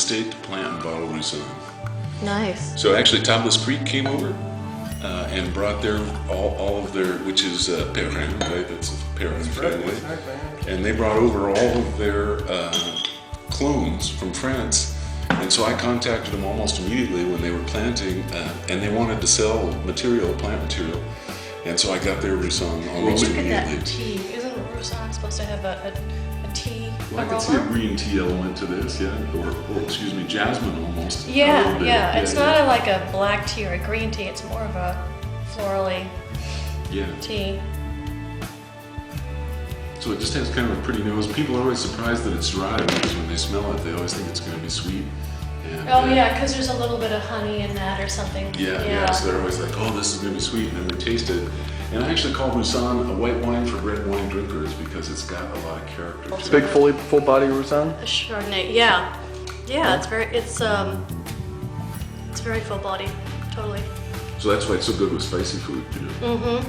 estate to plant and bottle Roussanne. Nice. So actually, Topless Creek came over and brought their all of their, which is Perrin, right? That's a Perrin family, and they brought over all of their clones from France. And so I contacted them almost immediately when they were planting, and they wanted to sell material, plant material. And so I got their Roussanne almost immediately. Look at that tea. Isn't Roussanne supposed to have a tea Well, I aroma? can see a green tea element to this, yeah, or excuse me, jasmine almost. Yeah, yeah. It's not like a black tea or a green tea. It's more of a florally tea. So it just has kind of a pretty nose. People are always surprised that it's dry because when they smell it, they always think it's going to be sweet. And, Oh yeah, because there's a little bit of honey in that or something. Yeah. So they're always like, oh, this is going to be sweet, and then they taste it. And I actually call Roussanne a white wine for red wine drinkers because it's got a lot of character. It's big, full body Roussanne. A Chardonnay, yeah. It's very full body, totally. So that's why it's so good with spicy food, you know.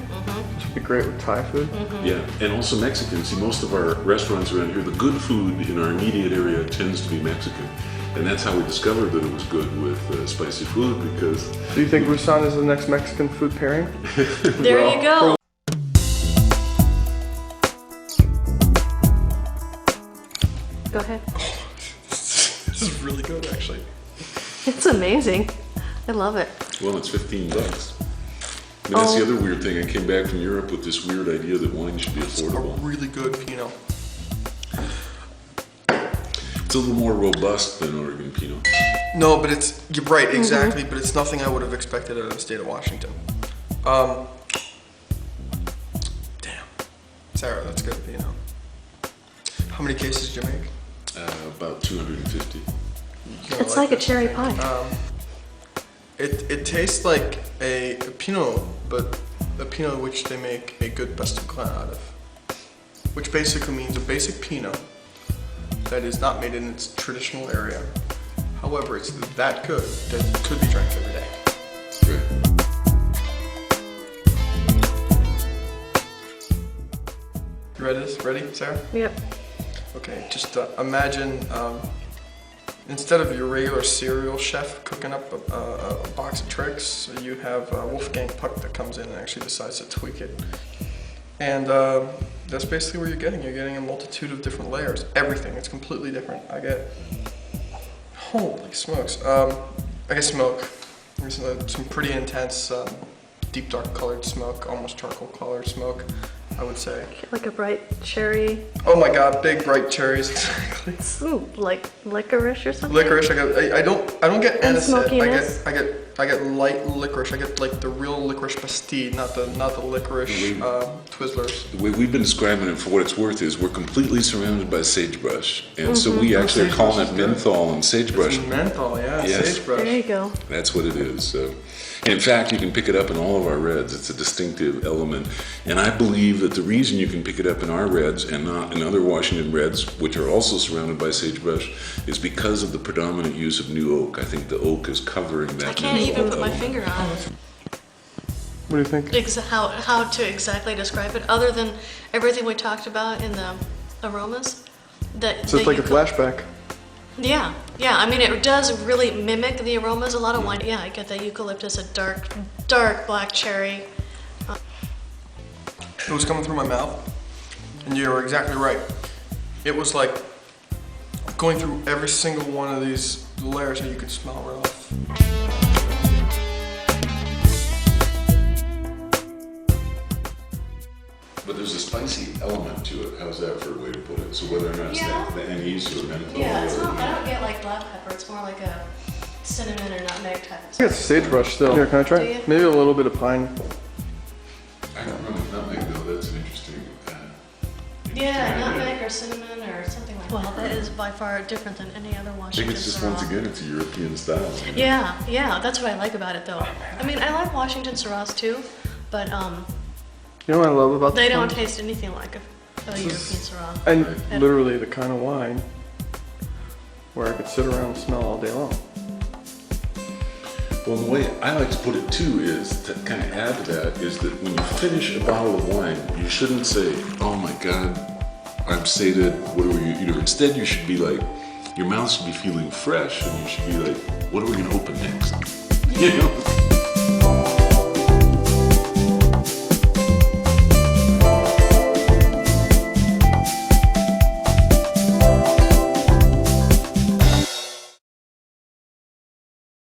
It should be great with Thai food. Yeah, and also Mexican. See, most of our restaurants around here, the good food in our immediate area tends to be Mexican. And that's how we discovered that it was good with spicy food because... Do you think Roussanne is the next Mexican food pairing? There you go. Go ahead. This is really good, actually. It's amazing. I love it. Well, it's $15. I mean, that's the other weird thing. I came back from Europe with this weird idea that wine should be affordable. It's a really good Pinot. It's a little more robust than Oregon Pinot. No, but you're right, exactly, but it's nothing I would have expected out of the state of Washington. Damn. Sarah, that's good Pinot. How many cases did you make? About 250. It's like a cherry pie. It tastes like a Pinot, but a Pinot which they make a good best of Glen out of. Which basically means a basic Pinot that is not made in its traditional area. However, it's that good that it could be drank every day. Great. You ready? Ready, Sarah? Yep. Okay, just imagine instead of your regular cereal chef cooking up a box of tricks, you have Wolfgang Puck that comes in and actually decides to tweak it. And that's basically what you're getting. You're getting a multitude of different layers. Everything. It's completely different. I get... Holy smokes. I get smoke. There's some pretty intense, deep dark colored smoke, almost charcoal colored smoke, I would say. Like a bright cherry. Oh my god, big bright cherries, exactly. Ooh, like licorice or something? Licorice, I don't get anisette. smokiness? I get light licorice. I get like the real licorice pastille, not the licorice Twizzlers. The way we've been describing it, for what it's worth, is we're completely surrounded by sagebrush. And so we actually are calling it menthol and sagebrush. It's menthol, yeah, Yes. sagebrush. There you go. That's what it is. So, in fact, you can pick it up in all of our reds. It's a distinctive element. And I believe that the reason you can pick it up in our reds and not in other Washington reds, which are also surrounded by sagebrush, is because of the predominant use of new oak. I think the oak is covering that. I can't even put my finger on it. What do you think? How to exactly describe it, other than everything we talked about in the aromas. So it's like a flashback. Yeah. I mean, it does really mimic the aromas. A lot of wine. Yeah, I get that eucalyptus, a dark black cherry. It was coming through my mouth, and you were exactly right. It was like going through every single one of these layers that you could smell right off. But there's a spicy element to it. How's that for a way to put it? So whether or not it's the anise or menthol. Yeah, it's not. I don't get like black pepper. It's more like a cinnamon or nutmeg type of I get sagebrush still. Here, can I try? Do you? Maybe a little bit of pine. I don't remember nutmeg though. That's an interesting. Yeah, nutmeg or cinnamon or something like that. Well, that is by far different than any other I Washington think it's just Syrah. once again, it's a European style. You know? Yeah, that's what I like about it though. I mean, I like Washington Syrahs too, but You know what I love about they this don't one? taste anything like a European Syrah. And literally the kind of wine where I could sit around and smell all day long. Well, the way I like to put it too is to kind of add to that is that when you finish a bottle of wine, you shouldn't say, "Oh my God, I'm sated. What do we eat?" Instead, you should be like, your mouth should be feeling fresh, and you should be like, what are we gonna open next? You know?